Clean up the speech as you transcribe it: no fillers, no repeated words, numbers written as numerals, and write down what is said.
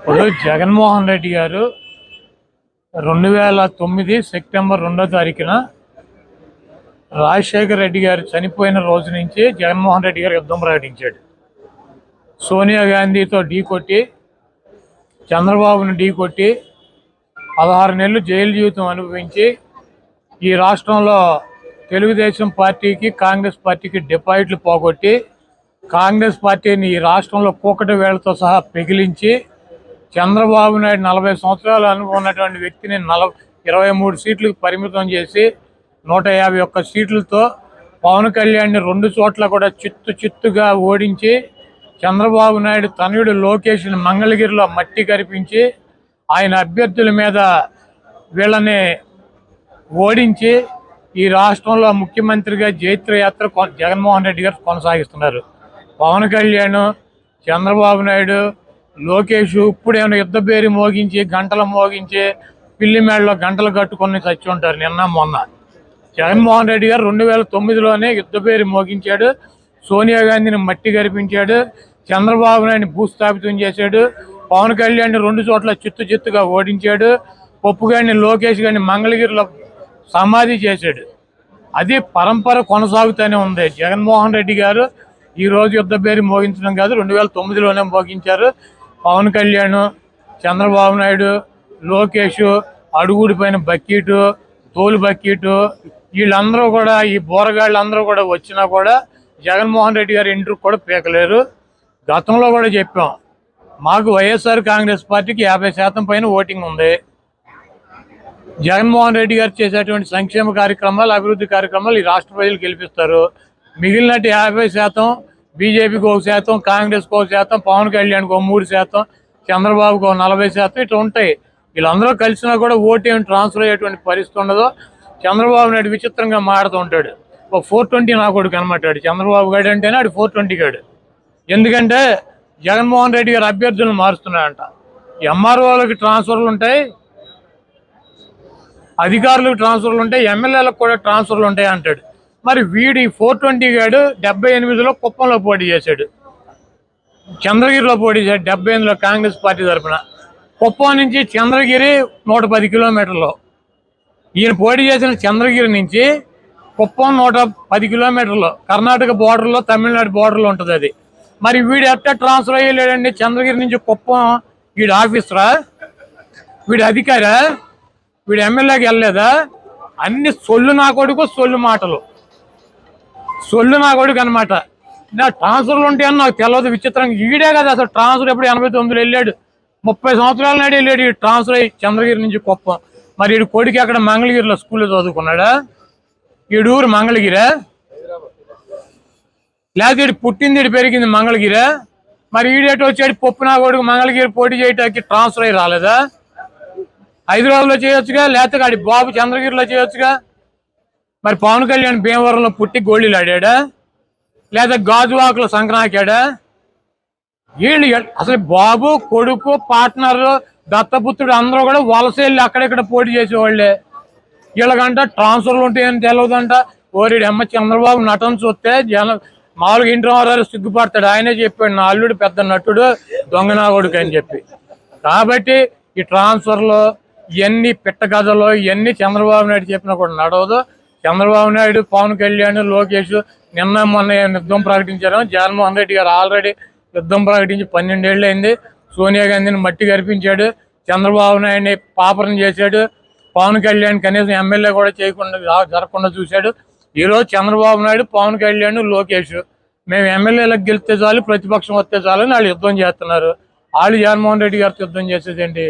ఇప్పుడు జగన్మోహన్ రెడ్డి గారు 2009 సెప్టెంబర్ 2వ తారీఖున రాజశేఖర్ రెడ్డి గారు చనిపోయిన రోజు నుంచి జగన్మోహన్ రెడ్డి గారు యుద్ధం ప్రకటించాడు. సోనియా గాంధీతో ఢీకొట్టి, చంద్రబాబును ఢీకొట్టి 16 నెలలు జైలు జీవితం అనుభవించి ఈ రాష్ట్రంలో తెలుగుదేశం పార్టీకి, కాంగ్రెస్ పార్టీకి డిపాజిట్లు పోగొట్టి, కాంగ్రెస్ పార్టీని ఈ రాష్ట్రంలో కూకటి వేళ్లతో సహా పెగిలించి, చంద్రబాబు నాయుడు 40 సంవత్సరాలు అనుభవం ఉన్నటువంటి వ్యక్తిని 23 సీట్లకు పరిమితం చేసి 151 సీట్లతో పవన్ కళ్యాణ్ని 2 చోట్ల కూడా చిత్తుగా ఓడించి, చంద్రబాబు నాయుడు తనయుడు లోకేష్ని మంగళగిరిలో మట్టి కరిపించి ఆయన అభ్యర్థుల మీద వీళ్ళని ఓడించి ఈ రాష్ట్రంలో ముఖ్యమంత్రిగా జైత్రయాత్ర జగన్మోహన్ రెడ్డి గారు కొనసాగిస్తున్నారు. పవన్ కళ్యాణ్, చంద్రబాబు నాయుడు, లోకేష్ ఇప్పుడేమైనా యుద్ధ పేరు మోగించి, గంటలు మోగించి, పిల్లి మేడలో గంటలు కట్టుకొని చచ్చి ఉంటారు నిన్న మొన్న. జగన్మోహన్ రెడ్డి గారు 2009లోనే యుద్ధ పేరు మోగించాడు, సోనియా గాంధీని మట్టి గరిపించాడు, చంద్రబాబు నాయుడిని భూస్థాపితం చేశాడు, పవన్ కళ్యాణ్ 2 చోట్ల చిత్తుగా ఓడించాడు, పప్పు గారిని, లోకేష్ గారిని మంగళగిరిలో సమాధి చేశాడు. అది పరంపర కొనసాగుతూనే ఉంది. జగన్మోహన్ రెడ్డి గారు ఈరోజు యుద్ధ పేరు మోగించడం కాదు, 2009లోనే మోగించారు. పవన్ కళ్యాణ్, చంద్రబాబు నాయుడు, లోకేష్, అడుగుడిపోయిన బక్కీటు, తోలు బక్కీటు, వీళ్ళందరూ కూడా, ఈ బోరగాళ్ళందరూ కూడా వచ్చినా కూడా జగన్మోహన్ రెడ్డి గారు ఇంటికి కూడా పీకలేరు. గతంలో కూడా చెప్పాం, మాకు వైఎస్ఆర్ కాంగ్రెస్ పార్టీకి 50% పైన ఓటింగ్ ఉంది. జగన్మోహన్ రెడ్డి గారు చేసేటువంటి సంక్షేమ కార్యక్రమాలు, అభివృద్ధి కార్యక్రమాలు ఈ రాష్ట్ర ప్రజలు గెలిపిస్తారు. మిగిలినట్టు 50% బీజేపీకి 1%, కాంగ్రెస్కి 1%, పవన్ కళ్యాణ్కి 3%, చంద్రబాబుకి 40% ఇట్లా ఉంటాయి. వీళ్ళందరూ కలిసినా కూడా ఓటు ఏమి ట్రాన్స్ఫర్ అయ్యేటువంటి పరిస్థితి ఉండదు. చంద్రబాబు నాయుడు విచిత్రంగా మాడుతూ ఉంటాడు. ఒక 420 నా కొడుకు అనమాటాడు చంద్రబాబు గారు అంటేనే ఆడు 420 గాడు. ఎందుకంటే జగన్మోహన్ రెడ్డి గారు అభ్యర్థులను మారుస్తున్నాడంట. ఎంఆర్ఓలకు ట్రాన్స్ఫర్లు ఉంటాయి, అధికారులకు ట్రాన్స్ఫర్లు ఉంటాయి, ఎమ్మెల్యేలకు కూడా ట్రాన్స్ఫర్లు ఉంటాయి అంటాడు. మరి వీడి 420 గాడు 78లో కుప్పంలో పోటీ చేశాడు, చంద్రగిరిలో పోటీ చేశాడు 78లో కాంగ్రెస్ పార్టీ తరఫున. కుప్పం నుంచి చంద్రగిరి 110 కిలోమీటర్లు. ఈయన పోటీ చేసిన చంద్రగిరి నుంచి కుప్పం 110 కిలోమీటర్లు, కర్ణాటక బోర్డర్లో, తమిళనాడు బోర్డర్లో ఉంటుంది అది. మరి వీడు ఎట్లా ట్రాన్స్ఫర్ అయ్యలేడండి చంద్రగిరి నుంచి కుప్పం? వీడు ఆఫీసరా, వీడు అధికారా, వీడు ఎమ్మెల్యేకి వెళ్ళలేదా? అన్ని సొల్లు నా కొడుకు, సొల్లు మాటలు, సొల్లు నా కొడుకు అనమాట. నా ట్రాన్స్ఫర్లు ఉంటాయని నాకు తెలియదు. విచిత్రంగా ఈడే కదా అసలు ట్రాన్స్ఫర్ ఎప్పుడు 89లో వెళ్ళాడు, 30 సంవత్సరాల నాడు వెళ్ళాడు ఈ ట్రాన్స్ఫర్ అయ్యి చంద్రగిరి నుంచి కుప్పం. మరి వీడి కొడుకు అక్కడ మంగళగిరిలో స్కూల్లో చదువుకున్నాడా? వీడు ఊరు మంగళగిరా, లేకపోతే వీడు పుట్టింది, వీడు పెరిగింది మంగళగిరా? మరి ఈడేటో వచ్చాడు పప్పు నా కొడుకు మంగళగిరి పోటీ చేయడానికి ట్రాన్స్ఫర్ అయ్యి రాలేదా? హైదరాబాద్లో చేయొచ్చుగా, లేకపోతే ఆడి బాబు చంద్రగిరిలో చేయొచ్చుగా. మరి పవన్ కళ్యాణ్ భీమవరంలో పుట్టి గోళీలు ఆడాడా, లేదా గాజువాకలో సంక్రాంతాడా? వీళ్ళు అసలు బాబు, కొడుకు, పార్ట్నర్, దత్తపుత్రుడు అందరూ కూడా వలస వెళ్ళి అక్కడెక్కడ పోటీ చేసేవాళ్ళే. వీళ్ళకంట ట్రాన్స్ఫర్లు ఉంటాయని తెలియదంట. ఓరిడి అమ్మ, చంద్రబాబు నటన చూస్తే మామూలుగా ఇంటి వారు సిగ్గుపడతాడు. ఆయనే చెప్పాడు, నా అల్లుడు పెద్ద నటుడు, దొంగనా కొడుకు అని చెప్పి. కాబట్టి ఈ ట్రాన్స్ఫర్లు ఇవన్నీ పిట్టగజలు, ఇవన్నీ చంద్రబాబు నాయుడు చెప్పినా కూడా నడవదు. చంద్రబాబు నాయుడు, పవన్ కళ్యాణ్, లోకేష్ నిన్న మొన్న యుద్ధం ప్రకటించారు. జగన్మోహన్ రెడ్డి గారు ఆల్రెడీ యుద్ధం ప్రకటించి 12 ఏళ్ళు అయింది. సోనియా గాంధీని మట్టి కరిపించాడు, చంద్రబాబు నాయుడిని పాపరం చేశాడు, పవన్ కళ్యాణ్ కనీసం ఎమ్మెల్యే కూడా జరగకుండా చూశాడు. ఈరోజు చంద్రబాబు నాయుడు, పవన్ కళ్యాణ్, లోకేష్ మేము ఎమ్మెల్యేలకు గెలిస్తే చాలు, ప్రతిపక్షం వస్తే చాలు అని వాళ్ళు యుద్ధం చేస్తున్నారు. వాళ్ళు జగన్మోహన్ రెడ్డి గారితో యుద్ధం చేసేదేంటి?